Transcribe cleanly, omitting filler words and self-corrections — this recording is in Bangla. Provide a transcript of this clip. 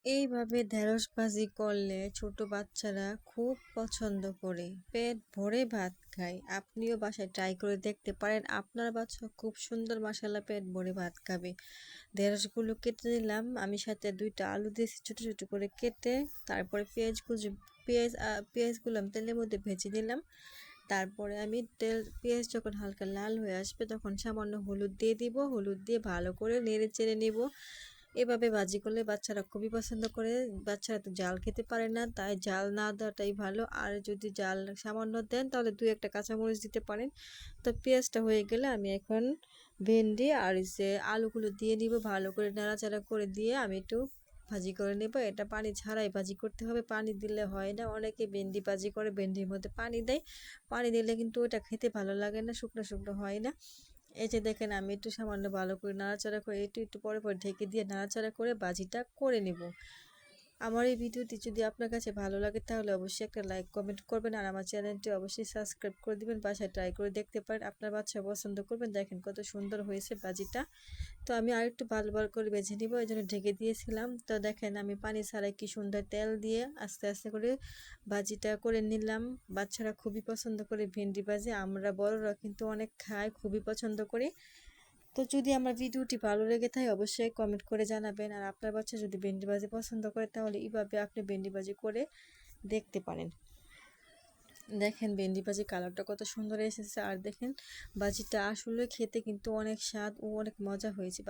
এইভাবে ঢেঁড়স ভাজি করলে ছোট বাচ্চারা খুব পছন্দ করে, পেট ভরে ভাত খায়। আপনিও বাসায় ট্রাই করে দেখতে পারেন, আপনার বাচ্চা খুব সুন্দর মাশাআল্লাহ পেট ভরে ভাত খাবে। ঢেঁড়সগুলো কেটে নিলাম, আমি সাথে 2টা আলু দিয়েছি ছোট ছোট করে কেটে। তারপরে পেঁয়াজগুলো আমি তেলের মধ্যে ভেজে নিলাম। তারপরে আমি পেঁয়াজ যখন হালকা লাল হয়ে আসবে তখন সামান্য হলুদ দিয়ে দিব, হলুদ দিয়ে ভালো করে নেড়ে চেড়ে নিব। এভাবে ভাজি করলে বাচ্চারা খুবই পছন্দ করে। বাচ্চারা তো জাল খেতে পারে না, তাই জাল না দেওয়াটাই ভালো। আর যদি জাল সামান্য দেন তাহলে 2-1টা কাঁচামরিচ দিতে পারেন। তো পেঁয়াজটা হয়ে গেলে আমি এখন ভেন্ডি আর আলুগুলো দিয়ে নিব, ভালো করে নাড়াচাড়া করে দিয়ে আমি একটু ভাজি করে নেব। এটা পানি ছাড়াই ভাজি করতে হবে, পানি দিলে হয় না। অনেকে ভেন্ডি ভাজি করে ভেন্ডির মধ্যে পানি দেয়, পানি দিলে কিন্তু ওটা খেতে ভালো লাগে না, শুকনো শুকনো হয় না। এই যে দেখেন আমি একটু সামান্য ভালো করে নাড়াচাড়া করে একটু একটু পরে পরে ঢেকে দিয়ে নাড়াচাড়া করে ভাজিটা করে নেব। আমার এই ভিডিওটি যদি আপনার কাছে ভালো লাগে তাহলে অবশ্যই একটা লাইক কমেন্ট করবেন, আর আমার চ্যানেলটি অবশ্যই সাবস্ক্রাইব করে দিবেন। বাসায় ট্রাই করে দেখতে পারেন, আপনার বাচ্চা পছন্দ করবেন। দেখেন কত সুন্দর হয়েছে ভাজিটা। তো আমি আর একটু ভালো ভালো করে ভেজে নিব, এই জন্য ঢেকে দিয়েছিলাম। তো দেখেন আমি পানি ছাড়াই কি সুন্দর তেল দিয়ে আস্তে আস্তে করে ভাজিটা করে নিলাম। বাচ্চারা খুবই পছন্দ করে ভেন্ডি ভাজি, আমরা বড়রা কিন্তু অনেক খাই, খুবই পছন্দ করি। তো যদি আমার ভিডিওটি ভালো লেগে থাকে অবশ্যই কমেন্ট করে জানাবেন, আর আপনার বাচ্চা যদি ভেন্ডি ভাজি পছন্দ করে তাহলে এইভাবে আপনি ভেন্ডি ভাজি করে দেখতে পারেন। দেখেন ভেন্ডি ভাজি কালারটা কত সুন্দর এসেছে, আর দেখেন ভাজিটা আসলে খেতে কিন্তু অনেক স্বাদ ও অনেক মজা হয়েছে।